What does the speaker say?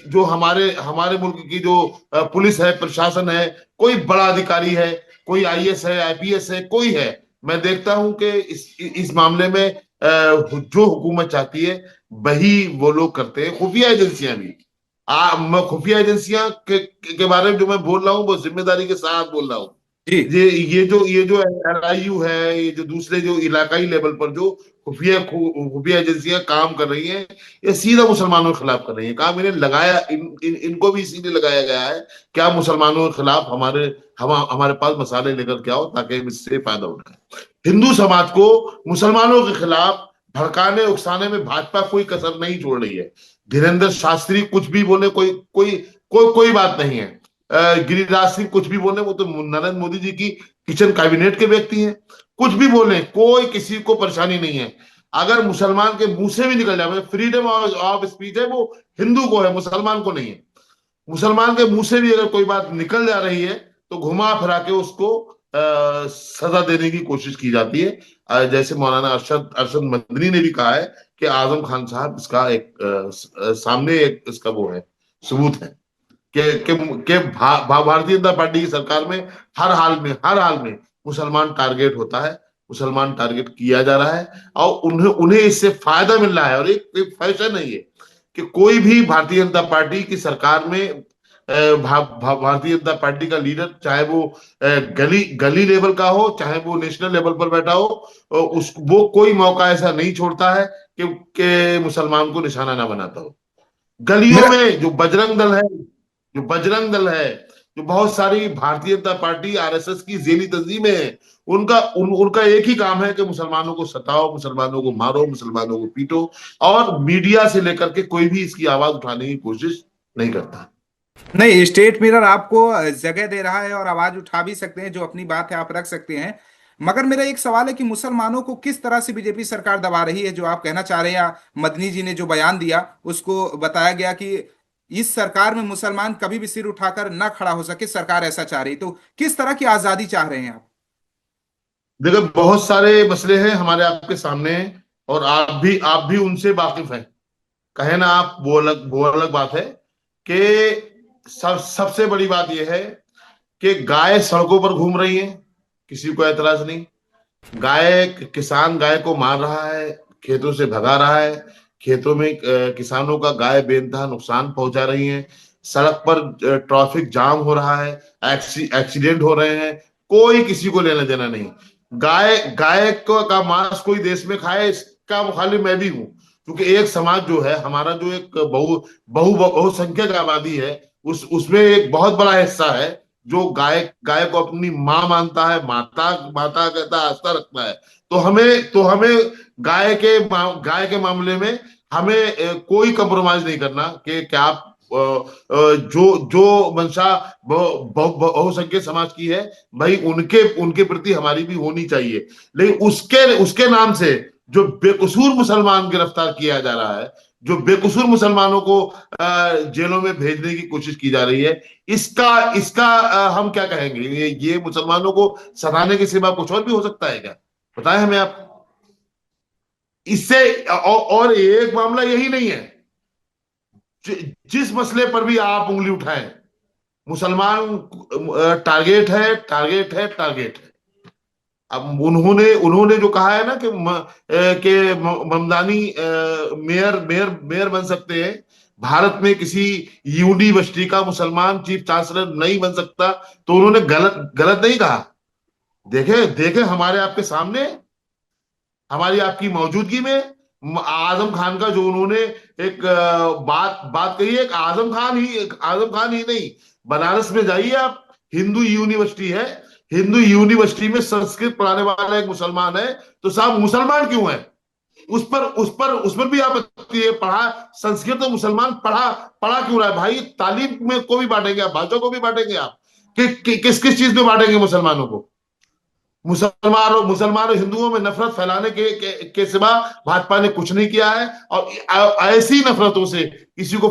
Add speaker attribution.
Speaker 1: जो हमारे हमारे मुल्क की जो पुलिस है, प्रशासन है, कोई बड़ा अधिकारी है, कोई आईएएस है, आईपीएस है, कोई है, मैं देखता हूं कि इस मामले में जो हुकूमत चाहती है वही वो लोग करते हैं। खुफिया एजेंसियां भी, मैं खुफिया एजेंसियां के बारे में जो मैं बोल रहा हूँ वो जिम्मेदारी के साथ बोल रहा हूँ।
Speaker 2: जी।
Speaker 1: ये जो एलआईयू है, ये जो दूसरे जो इलाकाई लेवल पर जो खुफिया एजेंसियां काम कर रही हैं, ये सीधा मुसलमानों के खिलाफ कर रही हैं काम। इन्हें लगाया इनको भी इसीलिए लगाया गया है क्या मुसलमानों के खिलाफ हमारे पास मसाले लेकर के आओ ताकि हम इससे फायदा उठाए। हिंदू समाज को मुसलमानों के खिलाफ भड़काने उकसाने में भाजपा कोई कसर नहीं छोड़ रही है। धीरेन्द्र शास्त्री कुछ भी बोले, कोई बात नहीं है। गिरिराज सिंह कुछ भी बोले, वो तो नरेंद्र मोदी जी की किचन कैबिनेट के व्यक्ति हैं। कुछ भी बोले, कोई किसी को परेशानी नहीं है। अगर मुसलमान के मुंह से भी निकल जाए, फ्रीडम ऑफ स्पीच है, वो हिंदू को है, मुसलमान को नहीं है। मुसलमान के मुंह से भी अगर कोई बात निकल जा रही है तो घुमा फिरा के उसको सजा देने की कोशिश की जाती है। जैसे मौलाना अरशद अरशद मदनी ने भी कहा है कि आजम खान साहब इसका एक सामने एक इसका वो है, सबूत है कि भारतीय जनता पार्टी की सरकार में हर हाल में मुसलमान टारगेट होता है, मुसलमान टारगेट किया जा रहा है, और उन्हें उन्हें इससे फायदा मिल रहा है। और एक फैशन नहीं है कि कोई भी भारतीय जनता पार्टी की सरकार में भारतीय जनता पार्टी का लीडर, चाहे वो गली गली लेवल का हो, चाहे वो नेशनल लेवल पर बैठा हो, उस वो कोई मौका ऐसा नहीं छोड़ता है कि मुसलमान को निशाना ना बनाता हो। गलियों
Speaker 2: मेरा
Speaker 1: में जो बजरंग दल है, जो बहुत सारी भारतीय जनता पार्टी आरएसएस की झेली तंजीमें हैं, उनका एक ही काम है कि मुसलमानों को सताओ, मुसलमानों को मारो, मुसलमानों को पीटो। और मीडिया से लेकर के कोई भी इसकी आवाज उठाने की कोशिश नहीं करता।
Speaker 2: नहीं, स्टेट मिरर आपको जगह दे रहा है और आवाज उठा भी सकते हैं, जो अपनी बात है आप रख सकते हैं। मगर मेरा एक सवाल है कि मुसलमानों को किस तरह से बीजेपी सरकार दबा रही है, जो आप कहना चाह रहे हैं, या मदनी जी ने जो बयान दिया उसको बताया गया कि इस सरकार में मुसलमान कभी भी सिर उठाकर ना खड़ा हो सके, सरकार ऐसा चाह रही, तो किस तरह की आजादी चाह रहे हैं आप?
Speaker 1: देखो, बहुत सारे मसले हैं हमारे आपके सामने, और आप भी उनसे वाकिफ हैं। कहे ना आप, वो अलग बात है कि सबसे बड़ी बात यह है कि गाय सड़कों पर घूम रही है, किसी को एतराज नहीं। किसान गाय को मार रहा है, खेतों से भगा रहा है, खेतों में किसानों का गाय बेइंतहा नुकसान पहुंचा रही है, सड़क पर ट्रैफिक जाम हो रहा है, एक्सीडेंट हो रहे हैं, कोई किसी को लेना देना नहीं। गाय गाय का मांस कोई देश में खाए, इसका मुखालिफ मैं भी हूं, क्योंकि एक समाज जो है हमारा, जो एक बहुसंख्यक आबादी है, उसमें एक बहुत बड़ा हिस्सा है जो गाय गाय को अपनी माँ मानता है, माता माता कहता है, आस्था रखता है। तो हमें गाय के मामले में हमें कोई कंप्रोमाइज नहीं करना कि क्या आप जो जो मंशा बहुसंख्यक समाज की है, भाई उनके उनके प्रति हमारी भी होनी चाहिए। लेकिन उसके उसके नाम से जो बेकसूर मुसलमान गिरफ्तार किया जा रहा है, जो बेकसूर मुसलमानों को जेलों में भेजने की कोशिश की जा रही है, इसका इसका हम क्या कहेंगे? ये मुसलमानों को सताने के सिवा कुछ और भी हो सकता है क्या? बताएं हमें आप। इससे और एक मामला यही नहीं है, जिस मसले पर भी आप उंगली उठाएं, मुसलमान टारगेट है। अब उन्होंने उन्होंने जो कहा है ना कि ममदानी मेयर मेयर मेयर बन सकते हैं, भारत में किसी यूनिवर्सिटी का मुसलमान चीफ चांसलर नहीं बन सकता, तो उन्होंने गलत गलत नहीं कहा। देखे देखे हमारे आपके सामने, हमारी आपकी मौजूदगी में, आजम खान का जो उन्होंने एक बात बात कही है, एक आजम खान ही नहीं, बनारस में जाइए आप, हिंदू यूनिवर्सिटी है, हिंदू यूनिवर्सिटी में संस्कृत पढ़ाने वाला एक मुसलमान है, तो साहब मुसलमान क्यों है? उस पर भी आपत्ति है। पढ़ा संस्कृत तो मुसलमान पढ़ा पढ़ा क्यों रहा है भाई? तालीम में को भी बांटेंगे आप, भाषा को भी बांटेंगे आप, किस किस चीज में बांटेंगे मुसलमानों को? मुसलमान और हिंदुओं में नफरत फैलाने के सिवा भाजपा ने कुछ नहीं किया है, और ऐसी नफरतों से किसी को